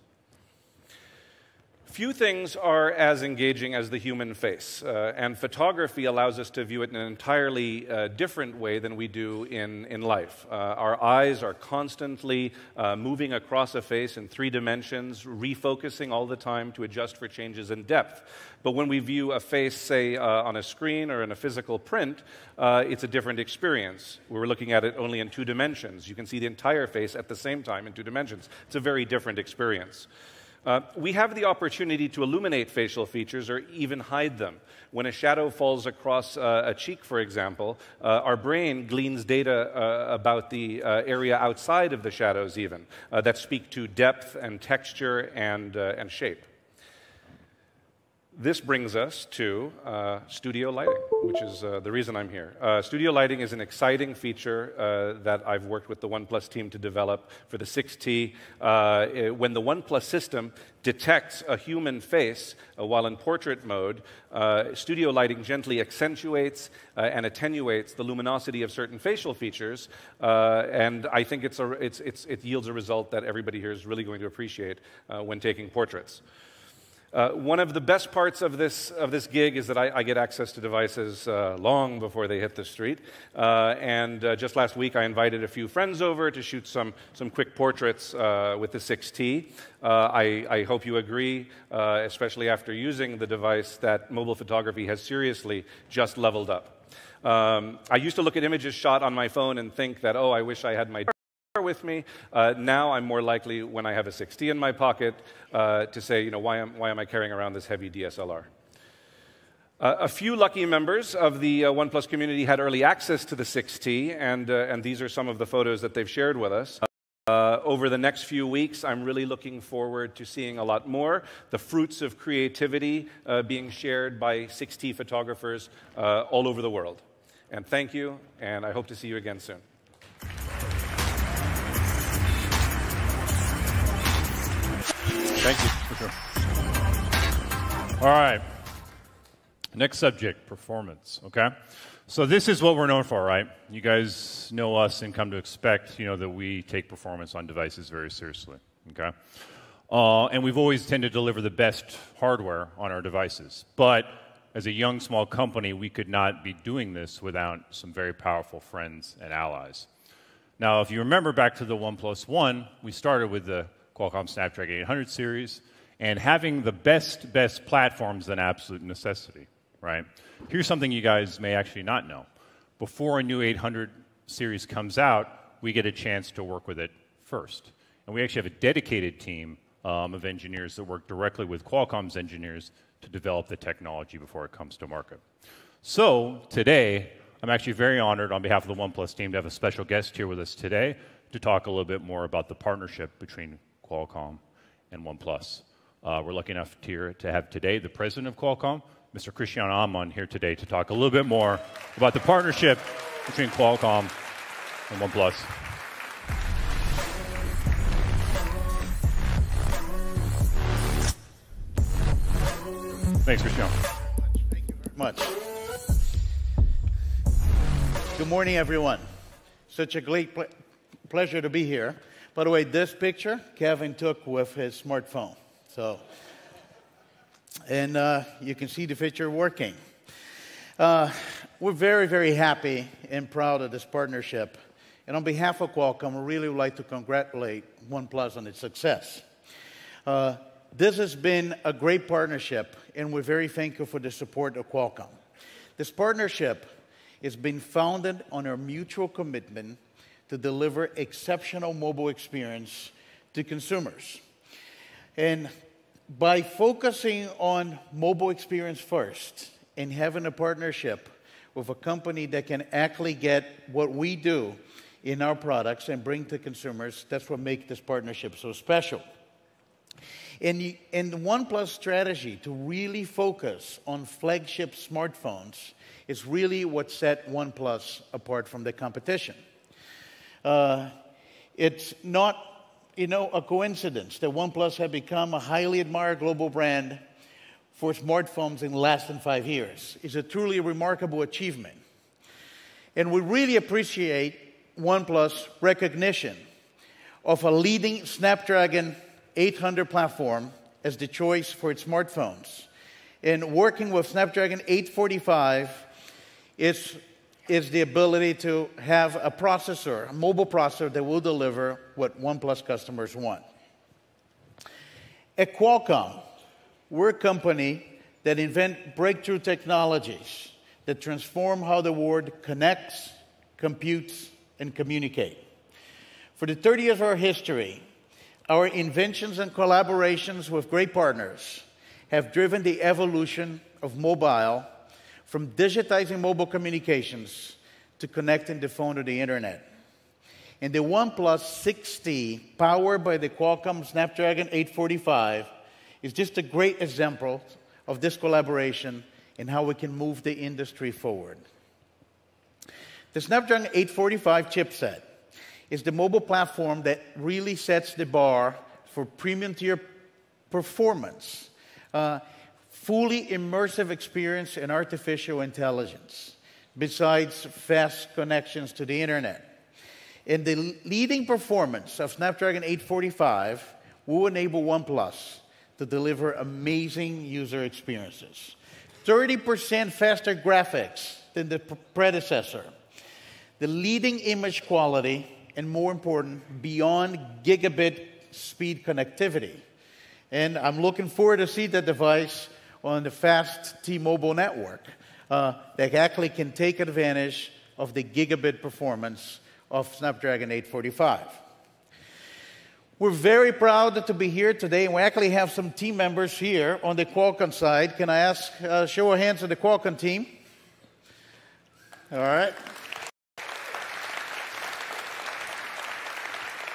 Few things are as engaging as the human face, and photography allows us to view it in an entirely different way than we do in life. Our eyes are constantly moving across a face in 3 dimensions, refocusing all the time to adjust for changes in depth. But when we view a face, say, on a screen or in a physical print, it's a different experience. We're looking at it only in 2 dimensions. You can see the entire face at the same time in 2 dimensions. It's a very different experience. We have the opportunity to illuminate facial features or even hide them. When a shadow falls across a cheek, for example, our brain gleans data about the area outside of the shadows even that speak to depth and texture and shape. This brings us to studio lighting, which is the reason I'm here. Studio lighting is an exciting feature that I've worked with the OnePlus team to develop for the 6T. When the OnePlus system detects a human face while in portrait mode, studio lighting gently accentuates and attenuates the luminosity of certain facial features, and I think it yields a result that everybody here is really going to appreciate when taking portraits. One of the best parts of this gig is that I get access to devices long before they hit the street. Just last week, I invited a few friends over to shoot some quick portraits with the 6T. I hope you agree, especially after using the device, that mobile photography has seriously just leveled up. I used to look at images shot on my phone and think that, oh, I wish I had my with me. Now I'm more likely, when I have a 6T in my pocket, to say, you know, why am I carrying around this heavy DSLR? A few lucky members of the OnePlus community had early access to the 6T, and these are some of the photos that they've shared with us. Over the next few weeks, I'm really looking forward to seeing a lot more, the fruits of creativity being shared by 6T photographers all over the world. And thank you, and I hope to see you again soon. Thank you, for sure. All right. Next subject, performance, okay? So this is what we're known for, right? You guys know us and come to expect, you know, that we take performance on devices very seriously, okay? And we've always tended to deliver the best hardware on our devices. But as a young, small company, we could not be doing this without some very powerful friends and allies. Now, if you remember back to the OnePlus One, we started with the Qualcomm Snapdragon 800 series, and having the best platforms is an absolute necessity, right? Here's something you guys may actually not know. Before a new 800 series comes out, we get a chance to work with it first. And we actually have a dedicated team of engineers that work directly with Qualcomm's engineers to develop the technology before it comes to market. So today, I'm actually very honored on behalf of the OnePlus team to have a special guest here with us today to talk a little bit more about the partnership between Qualcomm and OnePlus. We're lucky enough to have today the president of Qualcomm, Mr. Cristiano Amon, here today to talk a little bit more about the partnership between Qualcomm and OnePlus. Thanks, Cristiano. Thank you very much. Good morning, everyone. Such a great pleasure to be here. By the way, this picture Kevin took with his smartphone. You can see the picture working. We're very, very happy and proud of this partnership. And on behalf of Qualcomm, we really would like to congratulate OnePlus on its success. This has been a great partnership, and we're very thankful for the support of Qualcomm. This partnership has been founded on our mutual commitment to deliver exceptional mobile experience to consumers. And by focusing on mobile experience first and having a partnership with a company that can actually get what we do in our products and bring to consumers, that's what makes this partnership so special. And the OnePlus strategy to really focus on flagship smartphones is really what set OnePlus apart from the competition. It's not, a coincidence that OnePlus had become a highly admired global brand for smartphones in less than 5 years. It's a truly remarkable achievement. And we really appreciate OnePlus' recognition of a leading Snapdragon 800 platform as the choice for its smartphones. And working with Snapdragon 845 is the ability to have a processor, a mobile processor that will deliver what OnePlus customers want. At Qualcomm, we're a company that invent breakthrough technologies that transform how the world connects, computes, and communicates. For the 30 years of our history, our inventions and collaborations with great partners have driven the evolution of mobile from digitizing mobile communications to connecting the phone to the internet. And the OnePlus 6T, powered by the Qualcomm Snapdragon 845, is just a great example of this collaboration and how we can move the industry forward. The Snapdragon 845 chipset is the mobile platform that really sets the bar for premium tier performance, fully immersive experience and artificial intelligence, besides fast connections to the internet. And the leading performance of Snapdragon 845 will enable OnePlus to deliver amazing user experiences. 30% faster graphics than the predecessor. The leading image quality, and more important, beyond gigabit speed connectivity. And I'm looking forward to see the device on the fast T-Mobile network that actually can take advantage of the gigabit performance of Snapdragon 845. We're very proud to be here today, and we actually have some team members here on the Qualcomm side. Can I ask show of hands to the Qualcomm team? All right.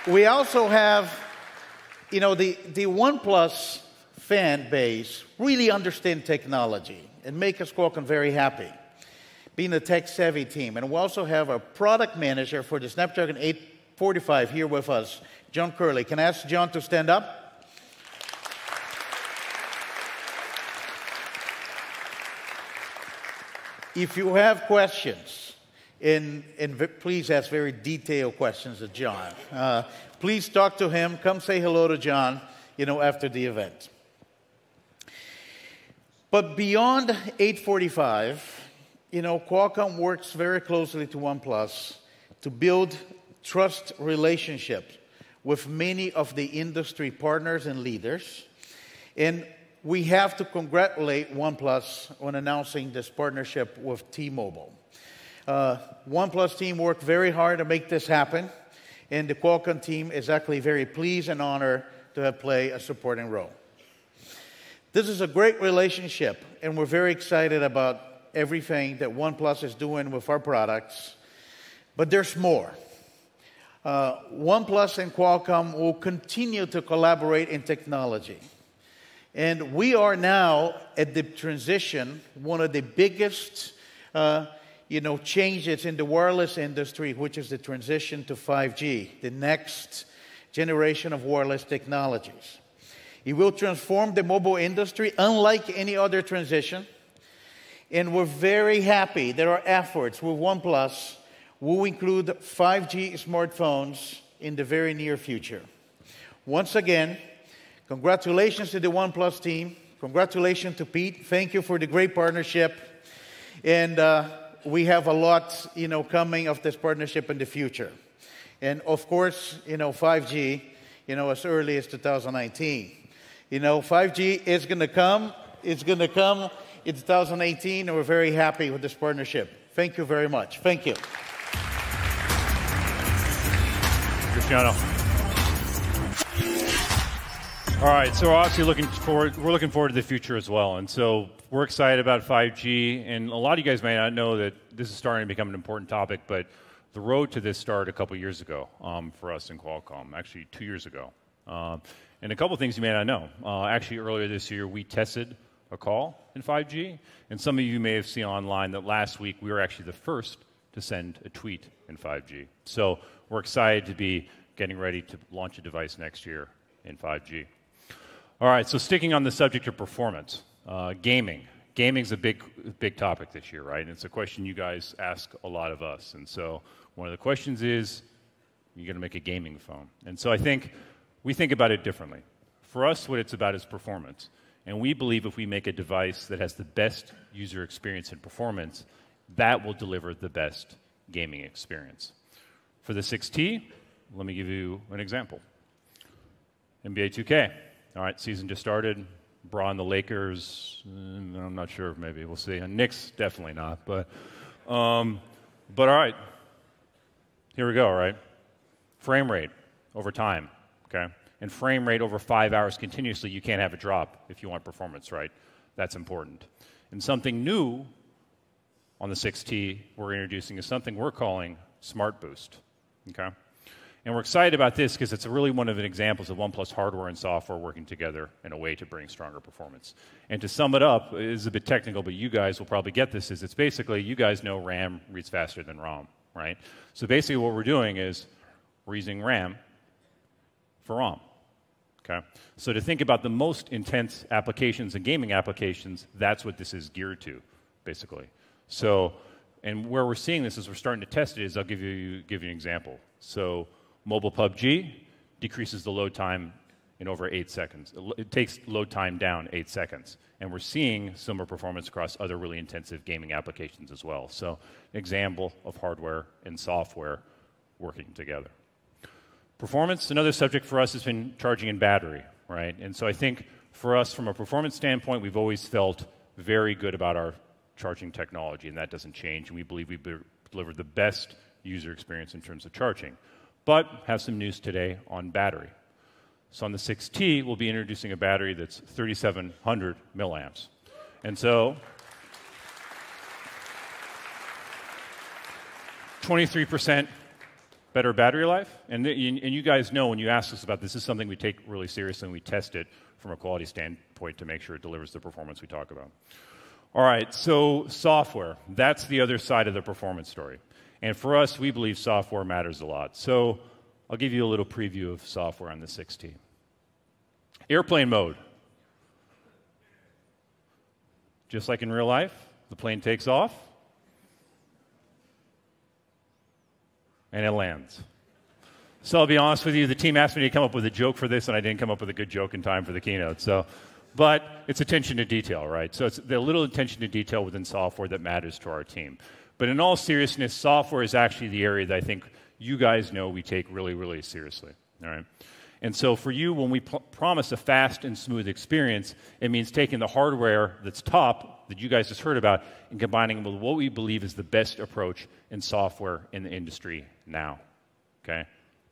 We also have, the OnePlus fan base really understand technology and make us Qualcomm very happy, being a tech-savvy team. And we also have a product manager for the Snapdragon 845 here with us, John Curley. Can I ask John to stand up? If you have questions, and please ask very detailed questions of John. Please talk to him. Come say hello to John, after the event. But beyond 845, Qualcomm works very closely to OnePlus to build trust relationships with many of the industry partners and leaders. And we have to congratulate OnePlus on announcing this partnership with T-Mobile. OnePlus team worked very hard to make this happen, and the Qualcomm team is actually very pleased and honored to have played a supporting role. This is a great relationship, and we're very excited about everything that OnePlus is doing with our products. But there's more. OnePlus and Qualcomm will continue to collaborate in technology. And we are now at the transition, one of the biggest changes in the wireless industry, which is the transition to 5G, the next generation of wireless technologies. It will transform the mobile industry unlike any other transition. And we're very happy that our efforts with OnePlus will include 5G smartphones in the very near future. Once again, congratulations to the OnePlus team. Congratulations to Pete. Thank you for the great partnership. And we have a lot, coming of this partnership in the future. And of course, 5G, as early as 2019. 5G is going to come. It's going to come in 2018, and we're very happy with this partnership. Thank you very much. Thank you. Cristiano. All right, so we're obviously looking forward to the future as well. And so we're excited about 5G. And a lot of you guys may not know that this is starting to become an important topic, but the road to this started a couple years ago for us in Qualcomm, actually 2 years ago. And a couple things you may not know. Actually, earlier this year, we tested a call in 5G. And some of you may have seen online that last week we were actually the first to send a tweet in 5G. So we're excited to be getting ready to launch a device next year in 5G. All right, so sticking on the subject of performance, gaming. Gaming's a big topic this year, right? And it's a question you guys ask a lot of us. And so one of the questions is, you're going to make a gaming phone. And so I think we think about it differently. For us, what it's about is performance. And we believe if we make a device that has the best user experience and performance, that will deliver the best gaming experience. For the 6T, let me give you an example. NBA 2K. All right, season just started. Bra and the Lakers, I'm not sure, maybe we'll see. And Knicks, definitely not. But all right, here we go, all right? Frame rate over time, okay? And frame rate over 5 hours continuously, you can't have a drop if you want performance, right? That's important. And something new on the 6T we're introducing is something we're calling Smart Boost, okay? And we're excited about this because it's really one of the examples of OnePlus hardware and software working together in a way to bring stronger performance. And to sum it up, it is a bit technical, but you guys will probably get this, is it's basically, you guys know RAM reads faster than ROM, right? So basically what we're doing is we're using RAM for ROM, okay? So to think about the most intense applications and gaming applications, that's what this is geared to, basically. So, and where we're seeing this as we're starting to test it is, I'll give you an example. So mobile PUBG decreases the load time in over 8 seconds. It takes load time down 8 seconds. And we're seeing similar performance across other really intensive gaming applications as well. So an example of hardware and software working together. Performance, another subject for us has been charging in battery, right? And so I think for us, from a performance standpoint, we've always felt very good about our charging technology, and that doesn't change. And we believe we delivered the best user experience in terms of charging. But have some news today on battery. So on the 6T, we'll be introducing a battery that's 3,700 milliamps. And so 23% better battery life. And you guys know when you ask us about this, this is something we take really seriously, and we test it from a quality standpoint to make sure it delivers the performance we talk about. All right, so software. That's the other side of the performance story. And for us, we believe software matters a lot. So I'll give you a little preview of software on the 6T. Airplane mode. Just like in real life, the plane takes off, and it lands. So I'll be honest with you, the team asked me to come up with a joke for this, and I didn't come up with a good joke in time for the keynote. But it's attention to detail, right? So it's the little attention to detail within software that matters to our team. But in all seriousness, software is actually the area that I think you guys know we take really, really seriously, all right? And so for you, when we promise a fast and smooth experience, it means taking the hardware that's top, that you guys just heard about, and combining it with what we believe is the best approach in software in the industry now, okay?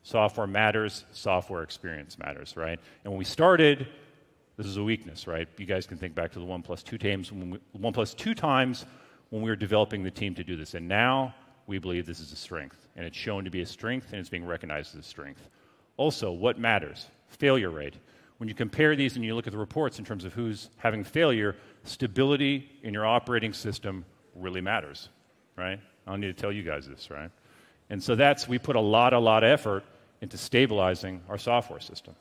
Software matters, software experience matters, right? And when we started, this is a weakness, right? You guys can think back to the OnePlus 2 times when we were developing the team to do this. And now we believe this is a strength. And it's shown to be a strength, and it's being recognized as a strength. Also, what matters? Failure rate. When you compare these and you look at the reports in terms of who's having failure, stability in your operating system really matters, right? I don't need to tell you guys this, right? And so we put a lot of effort into stabilizing our software system.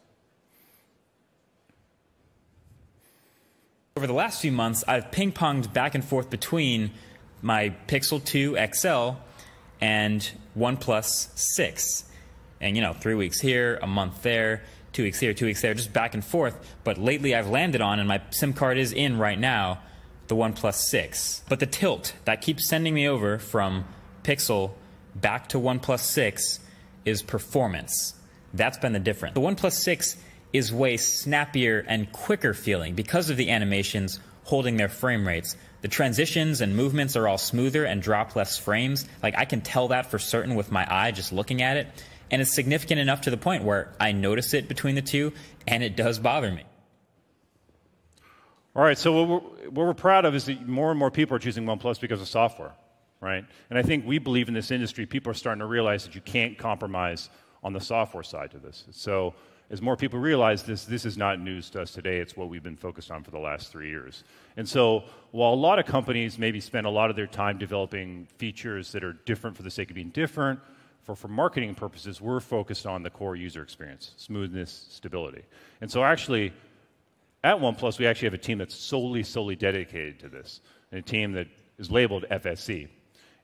Over the last few months, I've ping-ponged back and forth between my Pixel 2 XL and OnePlus 6. And, 3 weeks here, a month there, 2 weeks here, 2 weeks there, just back and forth. But lately I've landed on, and my SIM card is in right now, the OnePlus 6. But the tilt that keeps sending me over from Pixel back to OnePlus 6 is performance. That's been the difference. The OnePlus 6 is way snappier and quicker feeling because of the animations holding their frame rates. The transitions and movements are all smoother and drop less frames. Like, I can tell that for certain with my eye just looking at it. And it's significant enough to the point where I notice it between the two, and it does bother me. All right, so what we're proud of is that more and more people are choosing OnePlus because of software, right? And I think we believe in this industry, people are starting to realize that you can't compromise on the software side to this. So as more people realize this is not news to us today. It's what we've been focused on for the last 3 years. And so while a lot of companies maybe spend a lot of their time developing features that are different for the sake of being different, for marketing purposes, we're focused on the core user experience, smoothness, stability. And so actually, at OnePlus, we actually have a team that's solely dedicated to this, and a team that is labeled FSC.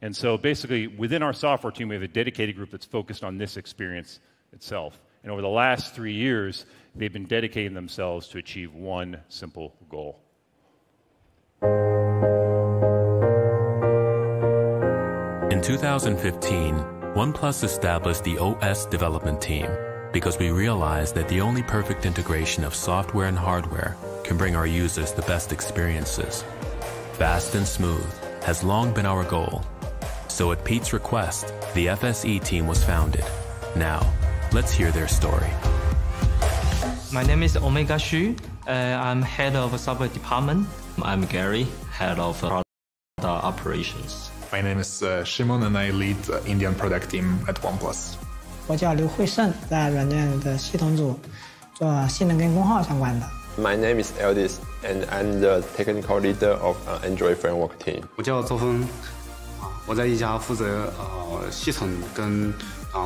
And so basically, within our software team, we have a dedicated group that's focused on this experience itself. And over the last 3 years, they've been dedicating themselves to achieve one simple goal. In 2015, OnePlus established the OS development team because we realized that the only perfect integration of software and hardware can bring our users the best experiences. Fast and smooth has long been our goal. So at Pete's request, the FSE team was founded. Now, let's hear their story. My name is Omega Xu. I'm head of software department. I'm Gary, head of product operations. My name is Shimon, and I lead the Indian product team at OnePlus. 我叫刘慧胜，在软件的系统组做性能跟功耗相关的。 My name is Eldis, and I'm the technical leader of Android framework team. 我叫周峰，我在一家负责系统跟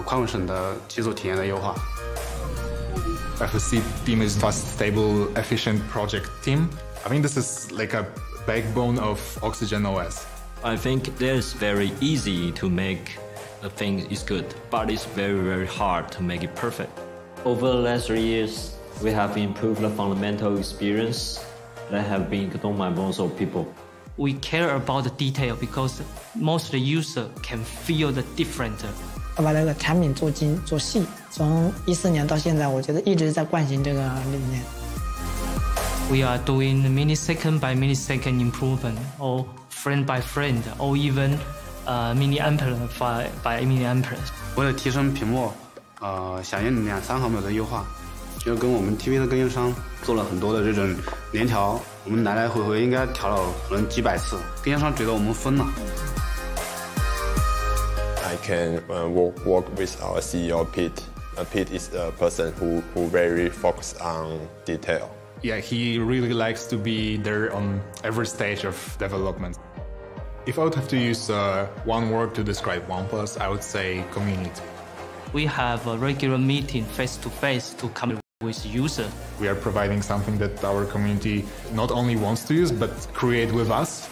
宽稳省的基础体验的优化。 FSC team is fast, stable, efficient project team. I think this is like a backbone of Oxygen OS. I think it is very easy to make a thing is good, but it's very hard to make it perfect. Over the last 3 years, We have improved the fundamental experience that have been ignored by most of people. We care about the detail because most of the user can feel the difference. 要把这个产品做精做细，从14年到现在，我觉得一直在惯行这个理念。We are doing millisecond by millisecond improvement, or frame by frame, or even milliampere by milliampere. 为了提升屏幕，响应2-3毫秒的优化，就跟我们 TV 的供应商做了很多的这种联调，我们来来回回应该调了可能几百次，供应商觉得我们疯了。I can work with our CEO Pete. Pete is a person who very focused on detail. Yeah, he really likes to be there on every stage of development. If I would have to use one word to describe OnePlus, I would say community. We have a regular meeting face-to-face to come with users. We are providing something that our community not only wants to use, but create with us.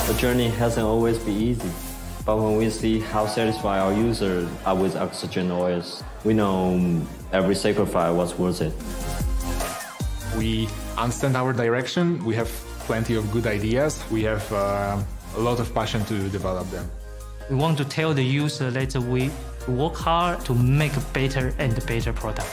The journey hasn't always been easy, but when we see how satisfied our users are with Oxygen OS, we know every sacrifice was worth it. We understand our direction, we have plenty of good ideas, we have a lot of passion to develop them. We want to tell the user that we work hard to make a better and better product.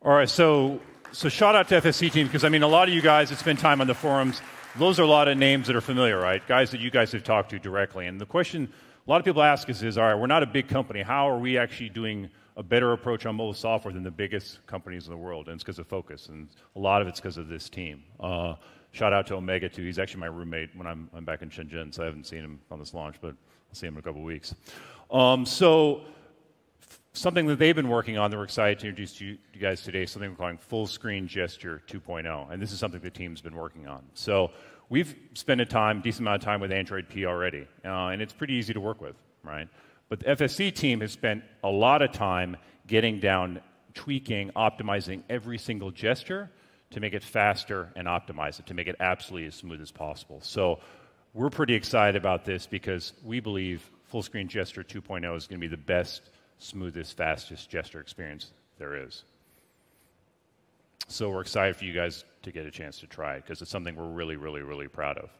All right, so shout out to FSC team, because I mean, a lot of you guys that spend time on the forums, those are a lot of names that are familiar, right? Guys that you guys have talked to directly. And the question a lot of people ask us is, all right, we're not a big company. How are we actually doing a better approach on mobile software than the biggest companies in the world? And it's because of focus, and a lot of it's because of this team. Shout out to Omega, too. He's actually my roommate when I'm back in Shenzhen, so I haven't seen him on this launch, but I'll see him in a couple of weeks. So something that they've been working on that we're excited to introduce to you guys today, something we're calling Full Screen Gesture 2.0, and this is something the team's been working on. So we've spent a decent amount of time with Android P already, and it's pretty easy to work with, right? But the FSC team has spent a lot of time getting down, tweaking, optimizing every single gesture to make it faster and optimize it, to make it absolutely as smooth as possible. So we're pretty excited about this because we believe Full Screen Gesture 2.0 is going to be the best, smoothest, fastest gesture experience there is. So we're excited for you guys to get a chance to try it because it's something we're really, really, really proud of.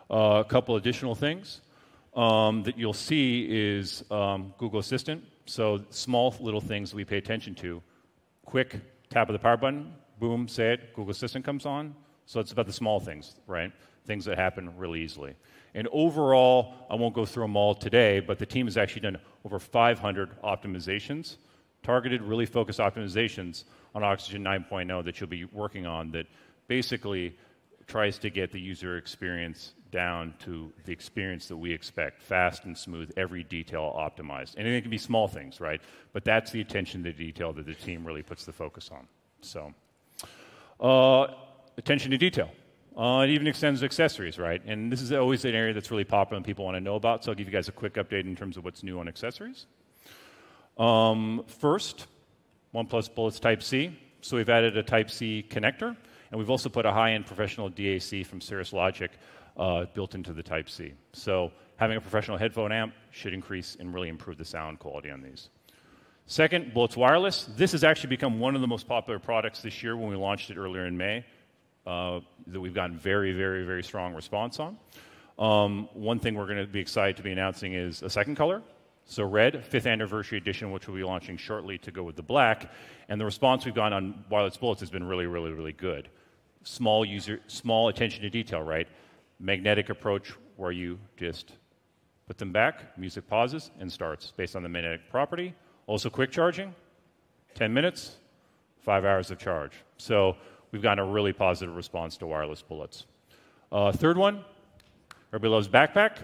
A couple additional things that you'll see is Google Assistant. So small little things we pay attention to. Quick tap of the power button, boom, say it, Google Assistant comes on. So it's about the small things, right? Things that happen really easily. And overall, I won't go through them all today, but the team has actually done over 500 optimizations, targeted, really focused optimizations on Oxygen 9.0 that you'll be working on that basically tries to get the user experience down to the experience that we expect, fast and smooth, every detail optimized. And it can be small things, right? But that's the attention to detail that the team really puts the focus on. So, attention to detail. It even extends to accessories, right? And this is always an area that's really popular and people want to know about, so I'll give you guys a quick update in terms of what's new on accessories. First, OnePlus Bullets Type-C. So we've added a Type-C connector, and we've also put a high-end professional DAC from Cirrus Logic built into the Type-C. So having a professional headphone amp should increase and really improve the sound quality on these. Second, Bullets Wireless. This has actually become one of the most popular products this year when we launched it earlier in May. That we've gotten very, very, very strong response on. One thing we're going to be excited to be announcing is a second color. So red, 5th anniversary edition, which we'll be launching shortly to go with the black. And the response we've gotten on wireless bullets has been really, really, really good. Small attention to detail, right? Magnetic approach where you just put them back, music pauses and starts based on the magnetic property. Also quick charging, 10 minutes, 5 hours of charge. So we've gotten a really positive response to wireless bullets. Third one, everybody loves backpack.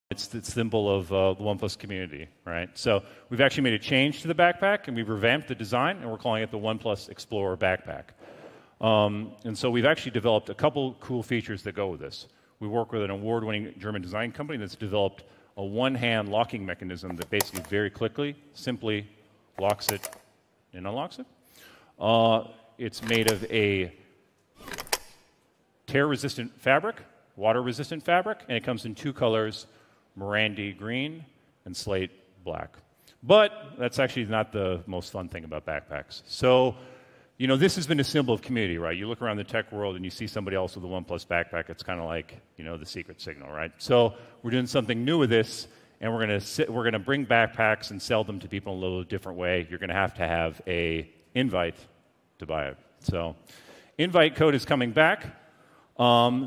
It's the symbol of the OnePlus community, right? So we've actually made a change to the backpack, and we've revamped the design, and we're calling it the OnePlus Explorer Backpack. And so we've actually developed a couple cool features that go with this. We work with an award-winning German design company that's developed a one-hand locking mechanism that basically very quickly, simply locks it and unlocks it. It's made of a tear-resistant fabric, water-resistant fabric, and it comes in two colors, Morandi green and slate black. But that's actually not the most fun thing about backpacks. So, you know, this has been a symbol of community, right? You look around the tech world and you see somebody else with a OnePlus backpack, it's kind of like, you know, the secret signal, right? So we're doing something new with this, and we're going to bring backpacks and sell them to people in a little different way. You're going to have a invite to buy it. So invite code is coming back.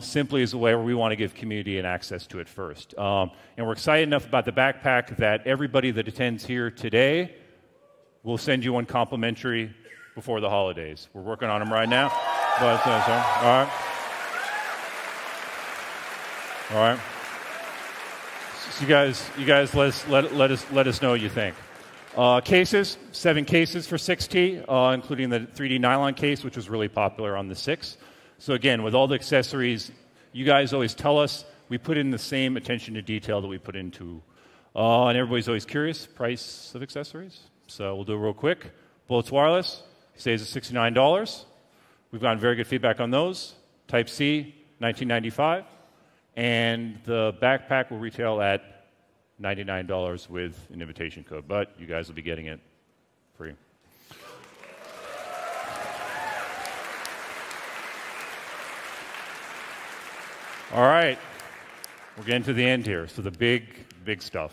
Simply as a way where we want to give community an access to it first. And we're excited enough about the backpack that everybody that attends here today will send you one complimentary before the holidays. We're working on them right now. But, all right. So you guys let us know what you think. Cases, 7 cases for 6T, including the 3D nylon case, which was really popular on the 6. So again, with all the accessories, you guys always tell us, we put in the same attention to detail that we put into, and everybody's always curious, price of accessories. So we'll do it real quick. Bullets Wireless stays at $69. We've gotten very good feedback on those. Type-C, $19.95. And the backpack will retail at $99 with an invitation code, but you guys will be getting it free. All right, we're getting to the end here. So the big stuff,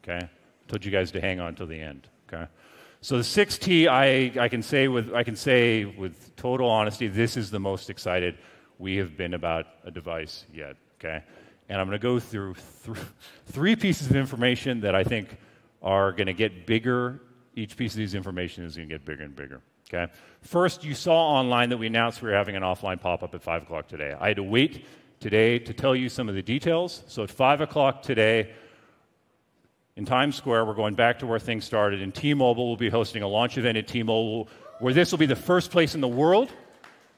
okay? Told you guys to hang on till the end, okay? So the 6T, I can say with total honesty, this is the most excited we have been about a device yet, okay? And I'm going to go through 3 pieces of information that I think are going to get bigger. Each piece of these information is going to get bigger and bigger, okay? First, you saw online that we announced we were having an offline pop-up at 5 o'clock today. I had to wait today to tell you some of the details. So at 5 o'clock today in Times Square, we're going back to where things started, and T-Mobile will be hosting a launch event at T-Mobile where this will be the first place in the world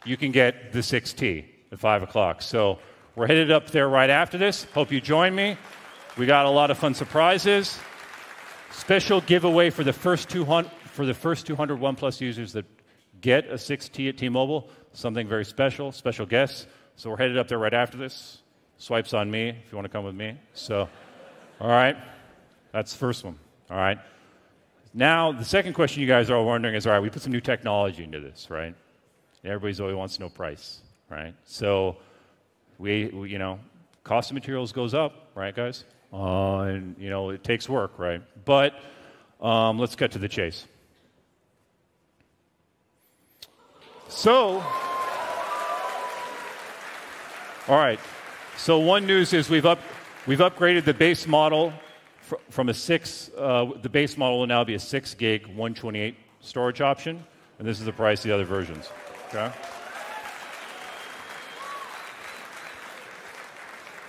you can get the 6T at 5 o'clock. So we're headed up there right after this. Hope you join me. We got a lot of fun surprises. Special giveaway for the first 200 OnePlus users that get a 6T at T-Mobile. Something very special, special guests. So we're headed up there right after this. Swipes on me if you want to come with me. So, all right, that's the first one. All right. Now, the second question you guys are all wondering is, all right, we put some new technology into this, right? And everybody's always wants to know price, right? So we you know, cost of materials goes up, right, guys? And, you know, it takes work, right? But let's get to the chase. So, all right. So one news is we've upgraded the base model from a 6. The base model will now be a 6 gig 128 storage option, and this is the price of the other versions. Okay.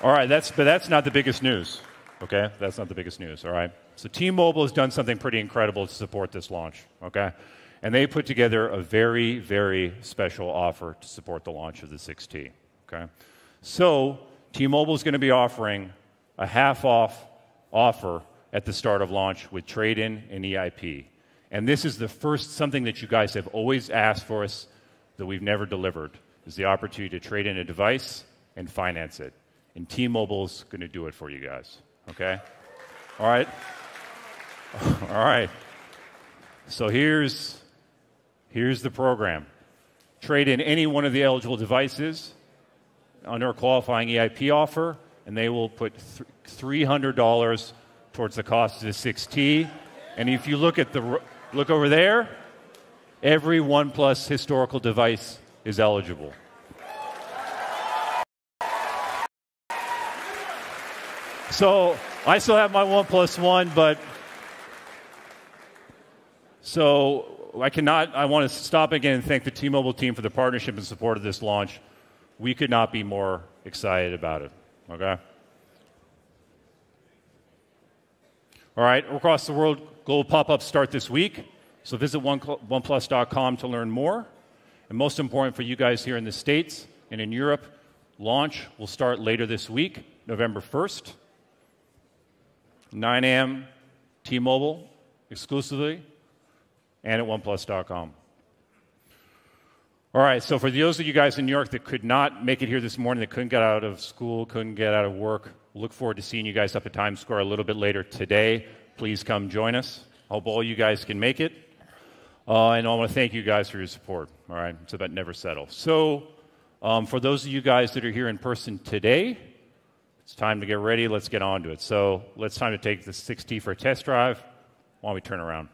All right. But that's not the biggest news. Okay. That's not the biggest news. All right. So T-Mobile has done something pretty incredible to support this launch. Okay. And they put together a very, very special offer to support the launch of the 6T. Okay. So T-Mobile is going to be offering a half-off offer at the start of launch with trade-in and EIP. And this is the first something that you guys have always asked for us that we've never delivered, is the opportunity to trade in a device and finance it. And T-Mobile's going to do it for you guys. Okay? All right? All right. So here's the program. Trade in any one of the eligible devices under a qualifying EIP offer, and they will put $300 towards the cost of the 6T. And if you look over there, every OnePlus historical device is eligible. So I still have my OnePlus One, but I want to stop again and thank the T-Mobile team for the partnership and support of this launch. We could not be more excited about it, okay? All right, across the world, global pop-ups start this week, so visit oneplus.com to learn more. And most important for you guys here in the States and in Europe, launch will start later this week, November 1st, 9 a.m. T-Mobile exclusively, and at oneplus.com. All right, so for those of you guys in New York that could not make it here this morning, that couldn't get out of school, couldn't get out of work, look forward to seeing you guys up at Times Square a little bit later today please come join us. Hope all you guys can make it. And I want to thank you guys for your support. All right, so that never settles. So for those of you guys that are here in person today, it's time to get ready. Let's get on to it. So it's time to take the 6T for a test drive. Why don't we turn around?